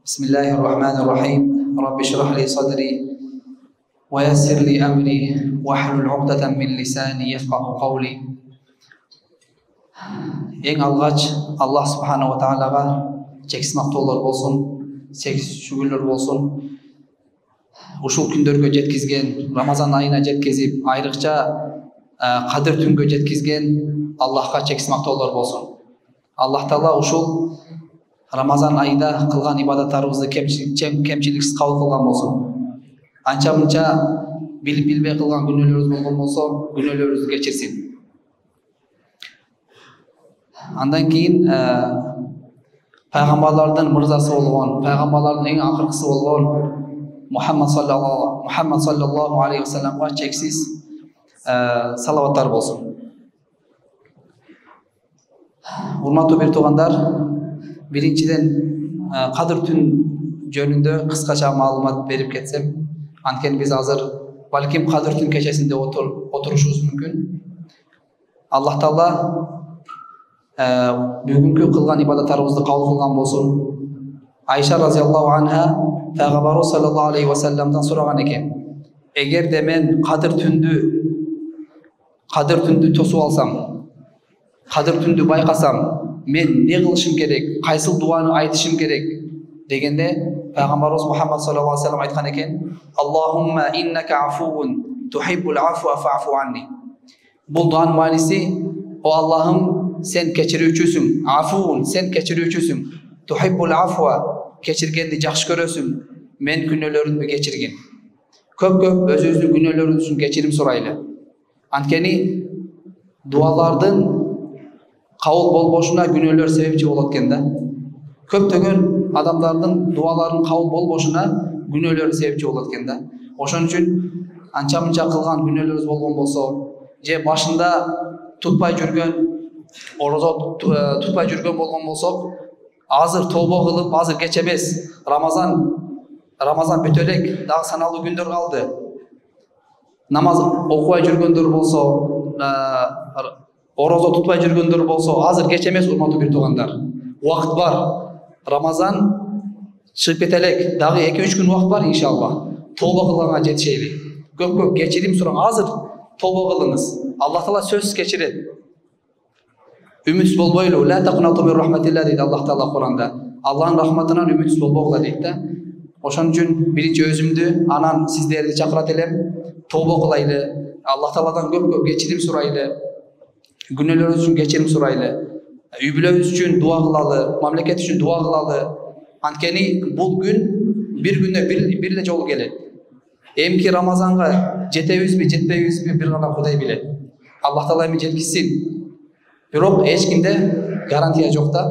Bismillahirrahmanirrahim. Rabbi shrah li sadri wa yassir li amri wahlul 'uqdatan min lisani yafqahu qawli. Eң алгач Аллах субханаху ва таалага чексиз мактоолор болсун, чексиз шүгүрлөр болсун. Ушул күндөргө жеткизген, Рамазан айына жеткизип, айрыкча кадыр түнгө жеткизген Аллахка чексиз мактоолор болсун. Аллах Таала ушул Рамазан айында кылган ибадаттарыбызды кемчиликсиз кабыл кылган болсун. Анча-мынча билип билбей кылган күнөөлөрүбүз болгон болсо, күнөөлөрүбүздү кечирсин. Андан кийин пайгамбарлардын мырзасы болгон, пайгамбарлардын эң акыркысы болгон Мухаммад саллаллаху алейхи ва салламга чексиз салаваттар болсун. Урматтуу бир туугандар, биринчиден кадыр түн жөнүндө кыскача маалымат берип кетсем, анткени биз азыр балким кадыр түн кечесинде отурушубуз мүмкүн. Аллах Таала бүгүнкү кылган ибадаттарыбызды кабыл кылган болсун. Айша разияллаху анха Пайгамбар саллаллаху алейхи ва салламдан сураган экен: эгерде мен кадыр түндү тосуп алсам, кадыр түндү байкасам, мен не кылышым керек, кайсыл дуаны айтышым керек дегенде, Пайгамбарыбыз Мухаммад саллаллаху алейхи ва саллам айткан экен: Аллахумма иннака афуун тухиббул афва фа'фу анни. Бул дуанын мааниси: о Аллахым, сен кечирүүчүсүң, афуун, сен кечирүүчүсүң, тухиббул афва, кечиргенди жакшы көрөсүң, мен күнөөлөрүмдү кечиргин. Көп-көп өзүбүздүн күнөөлөрүбүз үчүн кечирим сурайлы. Анткени дуалардын кабыл болбошуна күнөөлөр себепчи болот экен да. Көптөгөн адамдардын дуаларынын кабыл болбошуна күнөөлөр себепчи болот экен да. Ошон үчүн анча-мынча кылган күнөөлөрүбүз болгон болсо, же башында тутпай жүргөн, орозо тутпай жүргөн болгон болсок, азыр тобо кылып, азыр кеч эмес, Рамазан бүтө элек, дагы саналуу күндөр калды. Намаз окубай жүргөндөр болсо, орозо тутпай жүргөндөр болсо, азыр кеч эмес, урматтуу бир туугандар. Убакыт бар. Рамазан чыгып кете элек, дагы 2-3 күн убакыт бар иншалла. Тобо кылганга жетишели. Көп-көп кечирим сураңыз, азыр тобо кылыңыз. Аллах Таала сөзсүз кечирет. Үмүтсүз болбойлу. Ла тaqnatu min rahmatillah дейт Аллах Таала Куранда. Аллахтын рахматынан үмүтсүз болбогула дейт да. Ошон үчүн биринчи өзүмдү, анан сиздерди чакырат элем. Тобо кылайлы. Аллах Тааладан көп-көп кечирим сурайлы. Күнөөлөрүбүз үчүн кечирим сурайлы. Үй бүлөбүз үчүн дуа кылалы, мамлекет үчүн дуа кылалы. Анткени бул күн бир күндө бир эле жолу келет. Эмки Рамазанга жетебизби, жетпейбизби, бир гана Кудай билет. Аллах Таала эми жеткизсин. Бирок эч кимде гарантия жок да.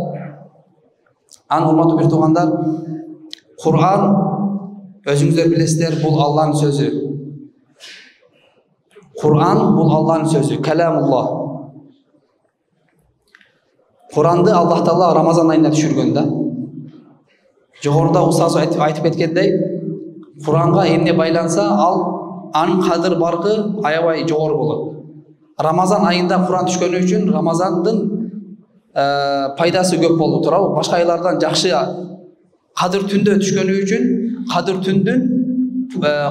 Урматтуу бир туугандар, Кур'ан, өзүңүздөр билесиздер, бул Аллахтын сөзү. Кур'ан бул Аллахтын сөзү, каламуллах. Куранды Аллах Таала Рамазан айында түшүргөн да. Жогоруда устаз айтып кеткендей, Куранга эмне байланса, анын кадыр баркы аябай жогору болот. Рамазан айында Куран түшкөнү үчүн Рамазандын пайдасы көп болуп турабы? Башка айлардан жакшы. Кадыр түндө түшкөнү үчүн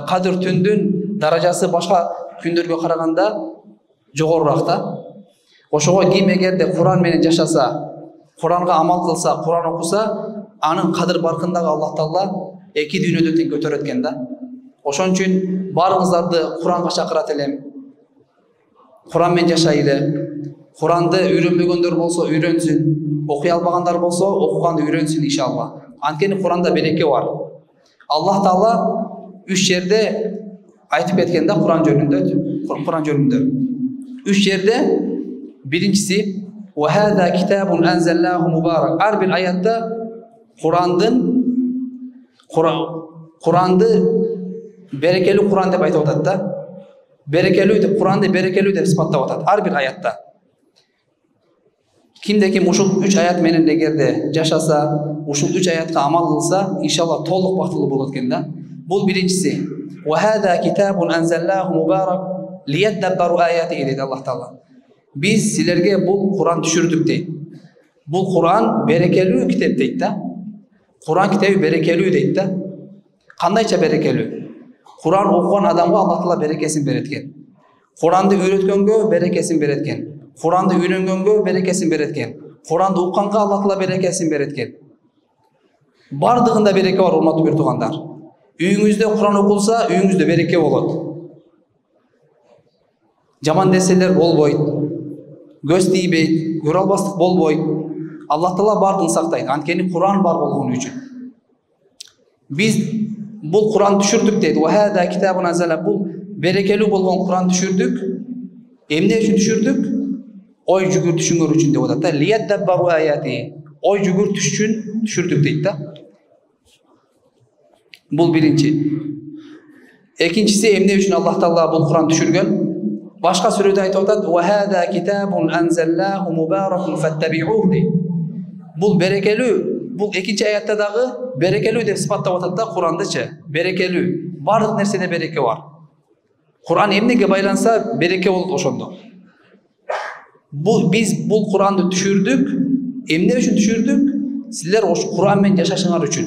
кадыр түндүн даражасы башка күндөргө караганда жогорураак да. Ошого ким эгерде Куран менен жашаса, Куранга амал кылса, Куран окуса, анын кадыр баркындагы Аллах Таала эки дүйнөдө тең көтөрөт экен да. Ошон үчүн баарыңыздарды Куранга чакырат элем. Куран менен жашайлы. Куранды үйрөнбөгөндөр болсо үйрөнсүн, окуй албагандар болсо окуганды үйрөнсүн иншалла. Анткени Куранда береке бар. Аллах Таала 3 жерде айтып кеткен да Куран жөнүндө. 3 жерде биринчиси ва хада китабун анзалнаху мубарак. Ар бир аятта Куранды берекелүү Куран деп айтып атат да. Берекелүү деп, Куранды берекелүү деп сыпаттап атат ар бир аятта. Кимде-ким ушул 3 аят менен эгерде жашаса, ушул 3 аятка амал кылса, иншалла толук бактылуу болот экен да. Бул биринчиси. Ва хада китабун анзалнаху мубарак лиядаббару аятиhi дейт Аллах Таала. Биз силерге бул Куран түшүрдүк дейт. Бул Куран берекелүү китеп дейт да. Kur'an kitabı berekeli deydi da. Kandayça berekeli? Kur'an okuyan adamga Allah Taala berekesin beretken. Kur'an'da öğretkenge berekesin beretken. Kur'an'da öğrengenge berekesin beretken. Kur'an'da okuyanга Allah Taala berekesin beretken. Bardığında bereke var urmatlı bir tuğanlar. Üyünüzde Kur'an okulsa, üyünüzde bereke olur. Jaman deseler bolboyt, göz тийбейт, көрө албастык болбойт. Аллах Таала бардыгын сактайт. Анткени Кур'ан бар болгон үчүн. Биз бул Кур'ан түшүрдүк дейт. Ва хада китабун анзала, бул берекелүү болгон Кур'ан түшүрдүк. Эмне үчүн түшүрдүк? Ой жүгүр түшүнгөр үчүн деп атат да. Лияддаббару аяти. Ой жүгүр түш үчүн түшүрдүк дейт да. Бул биринчи. Экинчиси эмне үчүн Аллах Таала бул Кур'ан түшүргөн? Başka surede ayet otat وَهَذَا كِتَابٌ أَنْزَلْنَاهُ مُبَارَكٌ فَاتَّبِعُوهُ deyip. Bul berekeli, bul ikinci ayette dağı berekeli dep sıfatla otat da Kur'an'daça. Berekeli. Bardık nersede bereke var. Kur'an emnege baylansa bereke olur oşonda. Biz bul Kur'an'da düşürdük. Emne üçün düşürdük? Sizler Kur'an men yaşaşınlar üçün.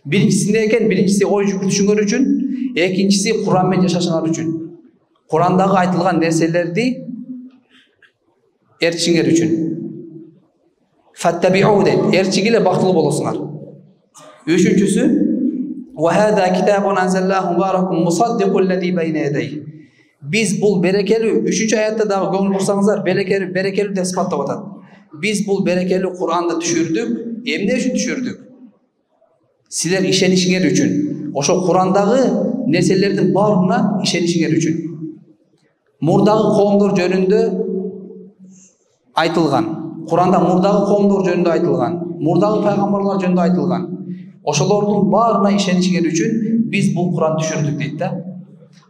Birincisi neyken? Birincisi oy жүгүр түшүнгөр üçün. Ekincisi Kur'an men yaşaşınlar üçün. Kur'an'dağı aytılgan nerselerdi erçinger üçün. Fattabi'u deyip, erçigile baktılı bolusunlar. Üçüncüsü, وَهَذَا كِتَابٌ أَنْزَلَّاهُ مُبَارَكٌ مُصَدِّقُ الَّذ۪ي بَيْنَ يَدَيْهِ. Biz bul berekeli, üçüncü ayette daha gönül bursanızlar, berekeli de sıfatla otat. Biz bul berekeli Kur'an'da düşürdük, emne üçün düşürdük? Sizler işenişinger üçün. Oşo Kur'an'dağı nerselerden barına işenişinger üçün. Murdağı koğumlar jönündө aytılgan. Kur'an'da murdağı koğumlar jönündө aytılgan. Murdağı peygamberler jönündö aytılgan. Oşolordun barına işenişinger üçün biz bu Kur'an düşürdük deydi da.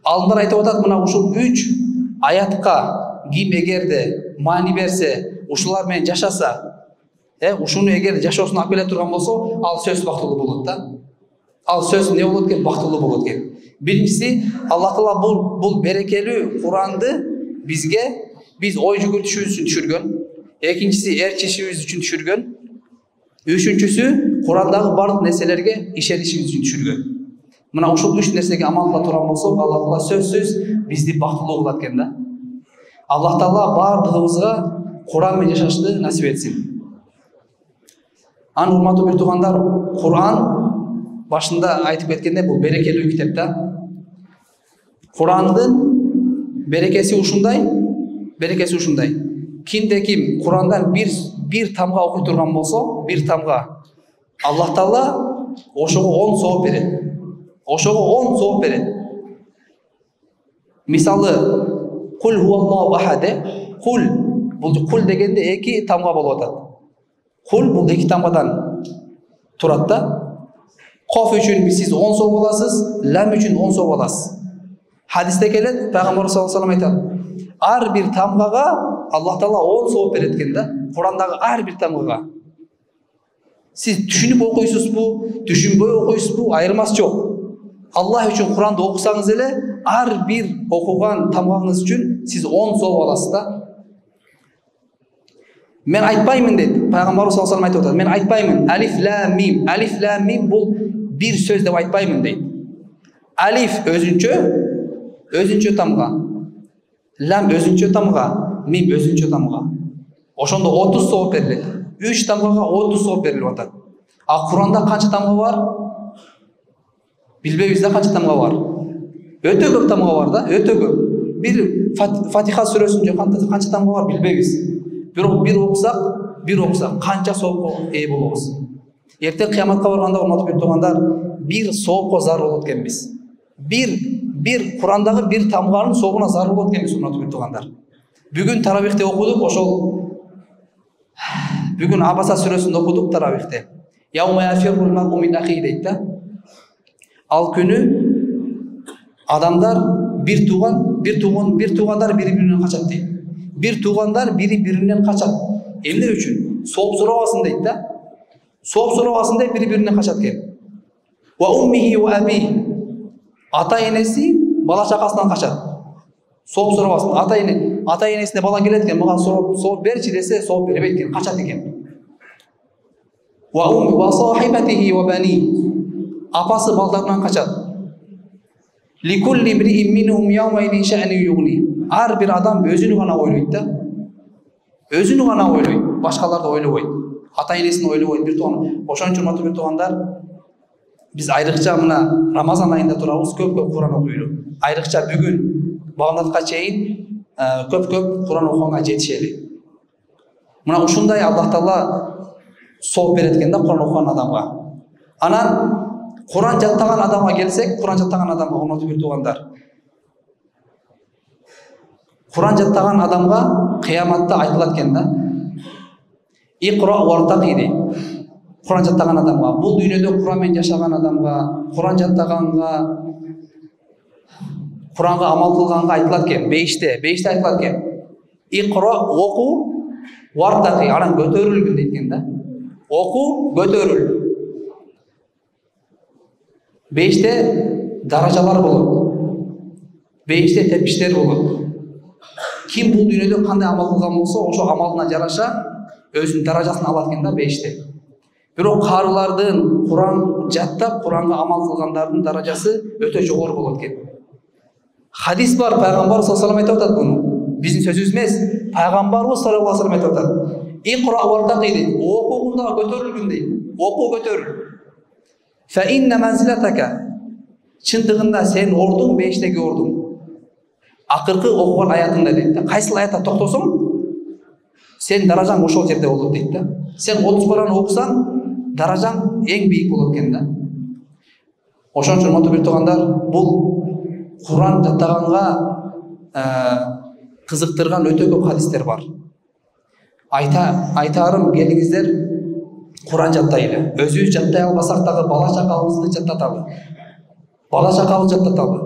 Alınlar aytып atat mına uşul 3 ayatka kim egerde mani berse, uşular menен жашаса, ушуну эгер жашоосуна алып келе турган болсо, ал сөз бактылуу болот да. Ал сөз не болот экен? Бактылуу болот экен. Birincisi Allah Taala bul berekeli Kur'an'dı biz oy жүгүр түшүүбүз үчүн түшүргөн. Экинчиси эрчишибиz үчүн түшүргөн. Üçüncüsü Kur'an'dагы бардык нерселерге ишенишибиз үчүн түшүргөн. Мына ушул 3 нерсеге амал кыла турган болсок, Allah Taala сөзсүз бизди бактылуу кылат экен да. Allah Taala бардыгыбызга Kur'an менен жашашты насип этсин. Ан урматтуу бир туугандар, Kur'an başında aytıp ketkende bu berekeli kitapta. Kur'an'ın berekesi uşunday. Kimde kim Kur'an'dan bir tamga okuy turgan bolsa, bir tamga Allah Taala oşogo 10 sowap beret. Oşogo 10 sowap beret. Misalı kul huvallahu ahad. Kul degende 2 tamga bolot atat. Kul bu 2 tamgadan turat da. Kof üçün siz 10 sowap alasız, lam üçün 10 sowap alasız. Hadiste gelet, Peygamber sallallahu aleyhi ve sellem aytadi. Ar bir tamgaga Allah Taala 10 sowap beretken da. Kur'an'dagı ar bir tamgaga. Siz düşünüp okuysunuz bu, düşünböy okuysunuz bu, ayırması çok. Allah üçün Kur'an'da okusanız ele, ar bir okugan tamgağınız üçün siz 10 sowap alasız da. Men aytpayman dedi. Peygamber sallallahu aleyhi ve sellem aytadi. Men aytpayman. Alif lam mim. Alif lam mim bu bir söz dep aytpayman deydi. Alif özünчө tamga. Lam özünчө tamga, mim özünчө tamga. Oşonda 30 sowap berilet. 3 tamgaga 30 sowap berilip atat. A Kur'anda kança tamga var? Bilbeybiz da kança tamga var. Öte köp tamga var da, öte köp. Bir Fatiha surесинче kança tamga var bilbeybiz. Bir okusak kança sowapka ee bolobuz. Erten kıyamatка barganda urmаттуу bir tуугандар, bir sowapka zar bolot ekенбиz. Bir Kur'an'dagı bir tamganın sowabına zar bolot ekенбиz urmаттуу bir tуугандар. Bugün taravihte okuduk, bugün Abasa suresinde okuduk taravihte. Yawma yafirul mar'u min akhihi deydi da. Al günü adamlar bir tuğanlar birbirinden kaçat deydi. Bir tuğanlar birbirinden kaçat. Emne üçün? Soğuk soravasın deydi da. Soğuk soravasında birbirinden kaçat gel. Ve ummihi ve abihi. Ata enesi bala şakasından kaçat. Soğuk soravasında. Ata enesine bala geletken, bana soğuk berçi dese soğuk beribeytken, kaçat eken. Wa sahibatihi wa bani. Apасы балдарынан қачат. Likulli imri'in minhum yawma idin sha'nu yughni. Ар бир адам өзүн гана ойлойт да. Өзүн гана ойлойт, башкаларды ойлобойт. Ата энесин ойлобойт. Бир туган, ошон үчүн бир туугандар, биз айрыкча мына Рамазан айында турабыз, көп Куран окуйлу. Айрыкча бүгүн багымдатка чейин көп Куран окуганга жетишели. Мына ушундай Аллах Таала сооп берет экен да Куран окуган адамга. Анан Куран жаттаган адамга келсек, Куран жаттаган адамга, урматтуу бир туугандар, Куран жаттаган адамга кыяматта айтылат экен да. Иқра вартaqi дейт. Куран жаттаган адамга, бул дүйнөдө Куран менен жашаган адамга, Куран жаттаганга, Куранга амал кылганга айтылат экен. Бейиште айтылат экен. Иқра оку вартaqi, анан көтөрүлгүн дейт экен да. Оку, көтөрүл. Бейиште даражалар болот. Бейиште тепкичтер болот. Ким бул дүйнөдө кандай амал кылган болсо, ошо амалына жараша өзүнүн даражасын алат экен да бейиште. Бирок карылардын, Куран жаттап, Куранга амал кылгандардын даражасы өтө жогору болот экен. Хадис бар, пайгамбар саллаллаху алейхи ва саллям айтып атат буну. Биздин сөзүбүз эмес, пайгамбарыбыз саллаллаху алейхи ва саллям айтып атат. Иқра вартaqi дейт. Окугунда көтөрүлгүн дейт. Оку көтөрүл. Fa inna manzilataka. Чындыгында сен ордуң, бейиштеги ордуң. Акыркы окуган аятында дейт. Кайсыл аятта токтосоң, сен даражаң ошол жерде болот дейт да. Сен 30 Куран окусаң, даражаң эң бийик болот экен да. Ошон үчүн урматтуу бир туугандар, бул Куран жаттаганга кызыктырган өтө көп хадистер бар. Айтарым, келиңиздер Куран жаттайлы. Өзүбүз жаттай албасак дагы бала чакабызды жаттаталы. Бала чакабызды жаттаталы.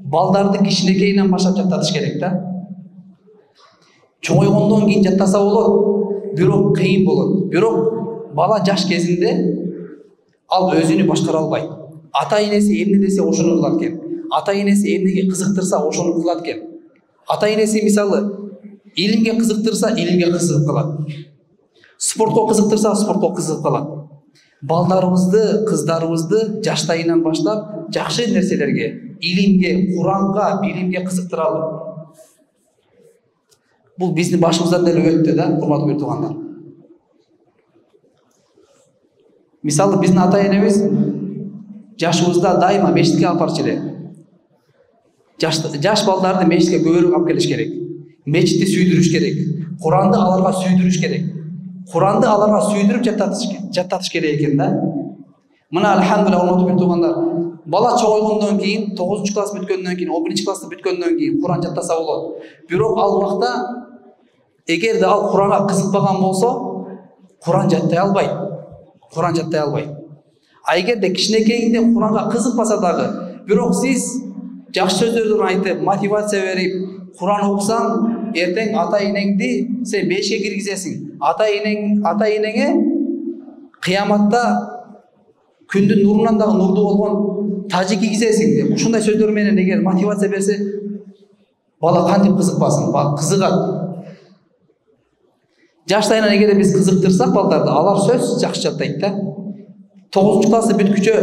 Балдарды кичинекейинен баштап жаттатыш керек да. Чоңойгондон кийин жаттаса болот, бирок кыйын болот. Бирок бала жаш кезинде ал өзүнү башкара албайт. Ата энеси эмне десе ошону кылат экен. Ата энеси эмнеге кызыктырса ошону кылат экен. Ата энеси мисалы илимге кызыктырса илимге кызыгып калат. Спортко кызыктырса спортко кызыгып калат. Балдарыбызды, кыздарыбызды жаштайынан баштап жакшы нерселерге, илимге, Куранга, билимге кызыктыралы. Бул биздин башыбыздан деле өттү да, урматтуу бир туугандар. Мисалы биздин ата энебиз жашыбызда дайыма мечитке алып барчу эле. Жаш балдарды мечитке көбүрөөк алып келиш керек. Мечитти сүйдүрүш керек. Куранды аларга сүйдүрүш керек. Куранды аларга сүйдүрүп жаттатыш керек экен да. Мына алхамдулилlah, урматтуу бир туугандар, бала чоңойгондон кийин, 9 класс бүткөндөн кийин, 11 классты бүткөндөн кийин Куран жаттаса болот. Бирок ал убакта эгерде ал Куранга кызыкпаган болсо, Куран жаттай албайт. Куран жаттай албайт. А эгерде кичинекейинде Куранга кызыкпаса дагы, бирок сиз жакшы сөздөрдүн айтып, мотивация берип, Куран окусаң, эртең ата энеңди сен бешке киргизесиң. Ата энеңе кыяматта күндүн нурунан дагы нурдуу болгон тажы кийгизесиң деп. Ушундай сөздөр менен эгер мотивация берсе, бала кантип кызыкпасын? Бала кызыгат. Жаштайынан эгерде биз кызыктырсак балдарды, алар сөз жакшы жаттайт да. 9 классы бүткүчө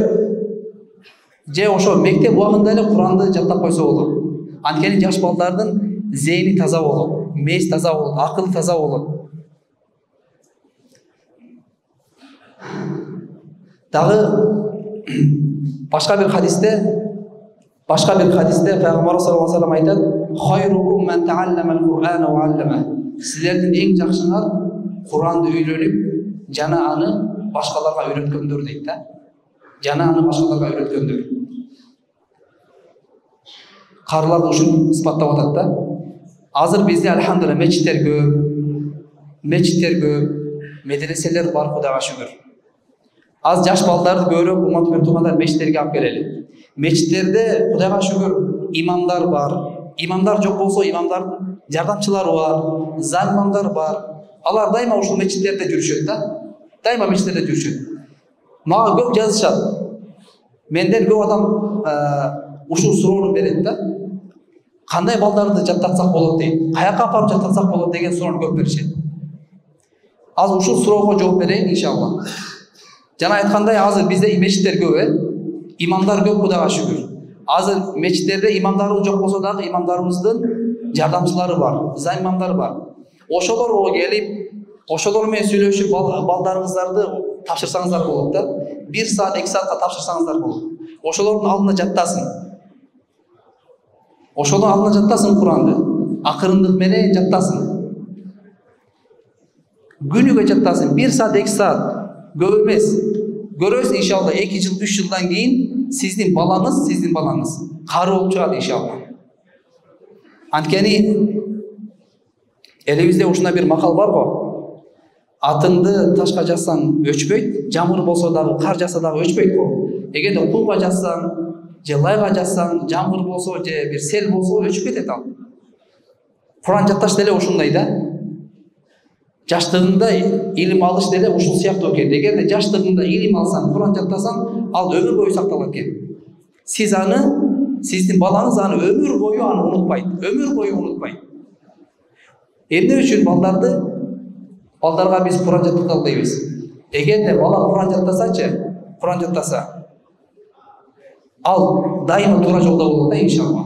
же ошо мектеп убагында эле Куранды жаттап койсо болот. Анткени жаш балдардын зейни таза болот, мээси таза болот, акылы таза болот. Дагы башка бир хадисте пайгамбар саллаллаху алейхи ва саллям айтат: "Хайрукум ман тааллама ал-Кур'ана ва аллама." Силердин эң жакшыңар Куранды үйрөнүп, жана аны башкаларга үйрөткөндөр дейт да. Жана аны башкаларга үйрөткөндөр. Карыларды ушун испаттап атат да. Азыр бизде алхамдулилlah мечиттер көп, медреселер бар, Кудайга шүгүр. Аз жаш балдарды көбүрөөк урматтуу бир туугандар мечиттерге алып келели. Мечиттерде Кудайга шүгүр имамдар бар. Имамдар жок болсо, имамдардын жардамчылары бар, зам имамдар бар. Алар дайыма ушул мечиттерде жүрүшөт да. Дайыма мечиттерде жүрүшөт. Мага көп жазышат. Менден көп адам ушул суроону берет да. Кандай балдарды жаттатсак болот дейт. Каяка апарып жаттатсак болот деген суроону көп беришет. Аз ушул суроого жооп берейин иншалла. Жана айткандай азыр бизде мечиттер көп, имамдар көп, Кудайга шүгүр. Азыр мечиттерде имамдарыбыз жок болсо дагы имамдарыбыздын жардамчылары бар, за имамдар бар. Ошолорго келип, ошолор менен сүйлөшүп балдарыңыздарды тапшырсаңыздар болот да. 1 саат, 2 саатка тапшырсаңыздар болот. Ошолордун алдында жаттасын. Ошолордун алдында жаттасын Куранды. Акырындык менен жаттасын. Күнүгө жаттасын. 1 саат, 2 саат. Көп эмес. Көрөсүз иншалла 2 жыл, 3 жылдан кийин сиздин балаңыз кары болуп чыгат иншалла. Анткени элибизде ушундай бир макал бар го. Атыңды ташка жазсаң өчпөйт, жамыр болсо дагы, кар жаса дагы өчпөйт го. Эгерде кумга жазсаң, же лайга жазсаң, жамыр болсо же бир сел болсо өчүп кетет ал. Куран жатташ деле ушундай да. Жаштыгыңда илим алыш деле ушул сыяктуу экен. Эгерде жаштыгыңда илим алсаң, Куран жаттасаң, ал өмүр бою сакталат экен. Сиз аны, сиздин балаңыз аны өмүр бою аны унутпайт. Өмүр бою унутпайт. Эмне үчүн балдарга биз Куран жаттаталы дейбиз. Эгерде бала Куран жаттаса, ал дайыма туура жолдо болот да иншалла.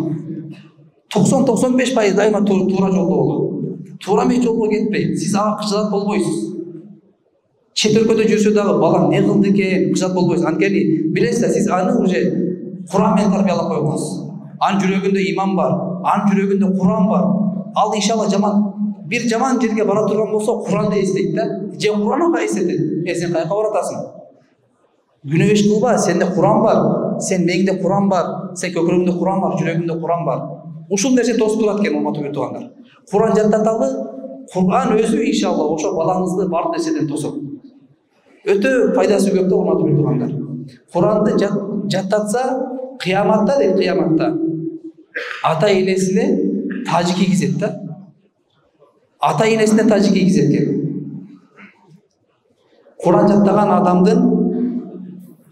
90-95% дайыма туура жолдо болот. Туура эмес жолго кетпейт. Сиз ага кыжат болбойсуз. Чет өлкөдө жүрсө дагы балам не кылды экен, кыжат болбойсуз. Анткени билесиз, сиз аны уже Куран менен тарбиялап койгонсуз. Анын жүрөгүндө иман бар, анын жүрөгүндө Куран бар. Ал иншалла бир жаман жерге бара турган болсо Куранды эстейт да. Же Куранга эстетет. Сен каяка баратасың? Күнөө иш кылба, сенде Куран бар, сен мээңде Куран бар, сен көкүрөгүңдө Куран бар, жүрөгүңдө Куран бар. Ушул нерсе тосуп турат экен, урматтуу бир туугандар. Куран жаттаталы, Куран өзү иншалла ошо балаңызды бар нерседен тосот. Өтө пайдасы көп да, урматтуу бир туугандар. Куранды жаттатса, кыяматта дейт, кыяматта ата энесине тажы кийгизет да. Ата энесине тажы кийгизет экен. Куран жаттаган адамдын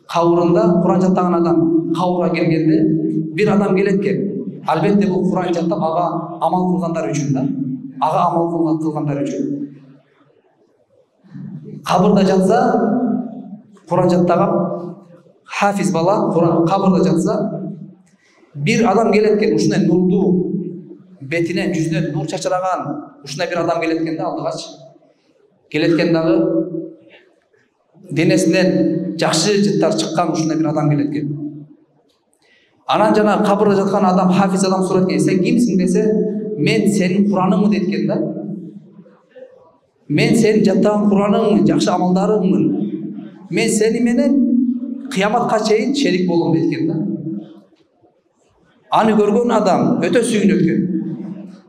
кабырында, Куран жаттаган адам кабырга киргенде бир адам келет экен. Албетте бул Куран жаттап ага амал кылгандар үчүн да. Ага амал кылгандар үчүн. Кабырда жатса, Куран жаттаган хафиз бала кабырда жатса, бир адам келет экен, ушундай нурдуу бетинен, жүзүнөн нур чачыраган ушундай бир адам келет экен да, алдыгач. Келет экен дагы денесинен жакшы жыттар чыккан ушундай бир адам келет экен. Анан жана кабырда жаткан адам, хафиз адам сурайт экен, сен кимсиң десе, мен сенин Кураныңмын дейт экен да. Мен сенин жаттаган Кураныңмын, жакшы амалдарыңмын. Мен сени менен кыяматка чейин шерик болом дейт экен да. Аны көргөн адам өтө сүйүнөт экен.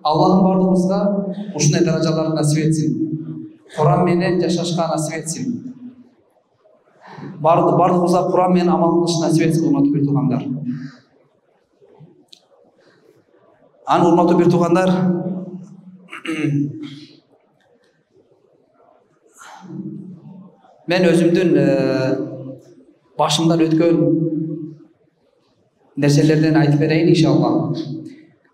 Аллахым бардыгыбызга ушундай даражаларды насип этсин. Куран менен жашашка насип этсин. Бардыгыбызга Куран менен амал кылышты насип этсин, урматтуу бир туугандар. Аны урматтуу бир туугандар, мен өзүмдүн башымдан өткөн нерселерден айтып берейин иншалла.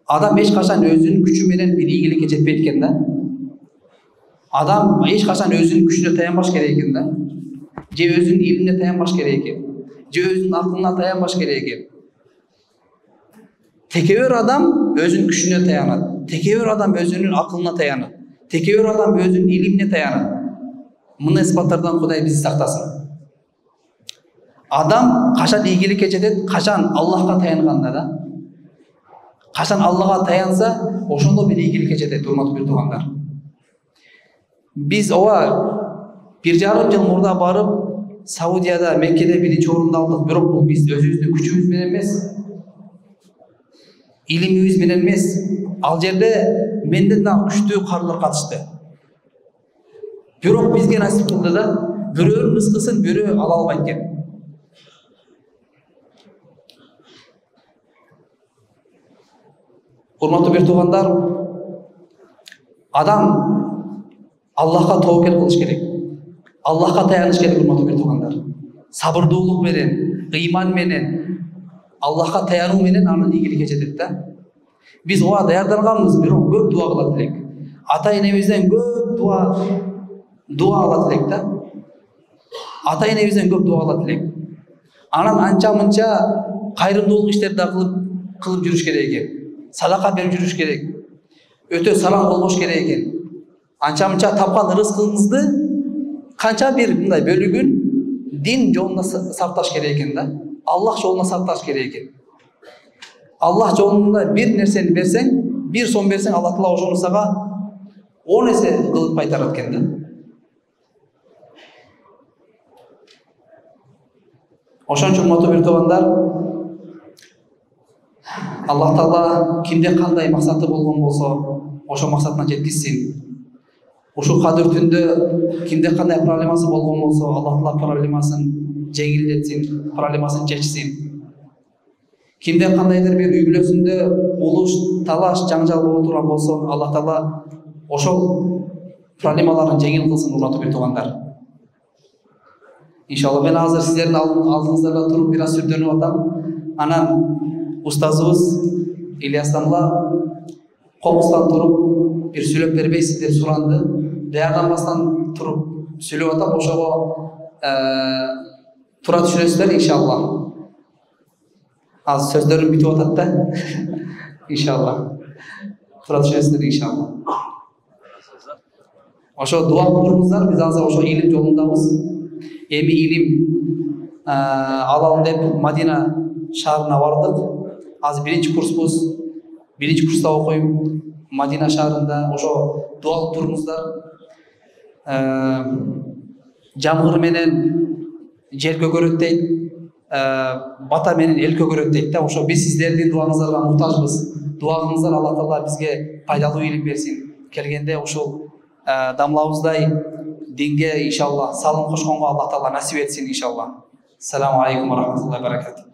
Адам эч качан өзүнүн күчү менен бир ийгиликке жетпейт экен да. Адам эч качан өзүнүн күчүнө таянбаш керек экен да. Же өзүнүн илимине таянбаш керек экен. Же өзүнүн акылына таянбаш керек экен. Текебер адам өзүнүн күчүнө таянат. Текебер адам өзүнүн акылына таянат. Текебер адам өзүнүн илимине таянат. Мына испаттардан Кудай бизди сактасын. Адам качан ийгиликке жетет? Качан Аллахка таянганда да. Качан Аллахка таянса, ошондо бир ийгиликке жетет, урматтуу бир туугандар. Биз 1,5 жыл мурда барып, Саудияда, Меккеде биринчи орунду алдык. Бирок бул биз өзүбүздүн күчүбүз менен эмес, илимибиз менен эмес. Ал жерде менден да күчтүү карылар катышты. Бирок бизге насип кылды да, бирөөнүн рызкысын бирөө ала албайт экен. Урматтуу бир туугандар, адам Аллахка тоокел кылыш керек. Аллахка таяныш керек, урматтуу бир туугандар. Сабырдуулук менен, ыйман менен, Аллахка таянуу менен анын ийгиликке жетет да. Биз ага даярданганбыз, бирок көп дуа кылат элек. Ата энемизден көп дуа алат элек да. ата энебизден көп дуа элек. Анан анча мынча кайрымдуулук иштерди да кылып жүрүш керек экен. Садака берип жүрүш керек. Өтө салам болбош керек экен. Анча мынча тапкан рызкыңызды канча бир мындай бөлүгүн дин жолуна сакташ керек экен да. Аллах жолуна сакташ керек экен. Аллах жолунда бир нерсени берсең, бир сом берсең, Аллах Таала ошону сага 10 эсе кылып кайтарат экен да. Ошон үчүн урматтуу бир туугандар, Аллах Таала кимде кандай максаты болгон болсо, ошо максатына жеткизсин. Ушул кадыр түндө кимде кандай проблемасы болгон болсо, Аллах Таала проблемасын жеңилдетсин, проблемасын чечсин. Кимде кандайдыр бир үй бүлөсүндө улуш, талаш, жаңжал болуп турган болсо, Аллах Таала ошол проблемаларын жеңил кылсын, урматтуу бир туугандар. Иншалла мен азыр сиздердин алдыңыздарда туруп бир аз сүрдөнүп атам. Анан устазыбыз Ильястанла комустан туруп бир сүйлөп бербейсиз деп суранды. Даярданбастан туруп сүйлөп атам. Ошого тура түшүнөсүздөр иншалла. Азыр сөздөрүм бүтүп атат да. Иншалла. Тура түшүнөсүздөр иншалла. Ошо дуа кылыңыздар, биз азыр ошо илим жолундабыз. Эми илим алалы деп Мадина шаарына бардык. Азыр биринчи курспуз. Биринчи курста окуйм Мадина шаарында. Ошо дуа кылып туруңуздар. Жамгыр менен жер көгөрөт дейт. Бата менен эл көгөрөт дейт да. Ошо биз сиздердин дуаңыздарга муктажбыз. Дуа кылыңыздар, Аллах Таала бизге пайдалуу илим берсин. Келгенде ушул дамлабыздай динге иншалла салым кошконго Аллах Таала насип этсин иншалла. Ассаламу алейкум ва рахматуллахи ва баракатух.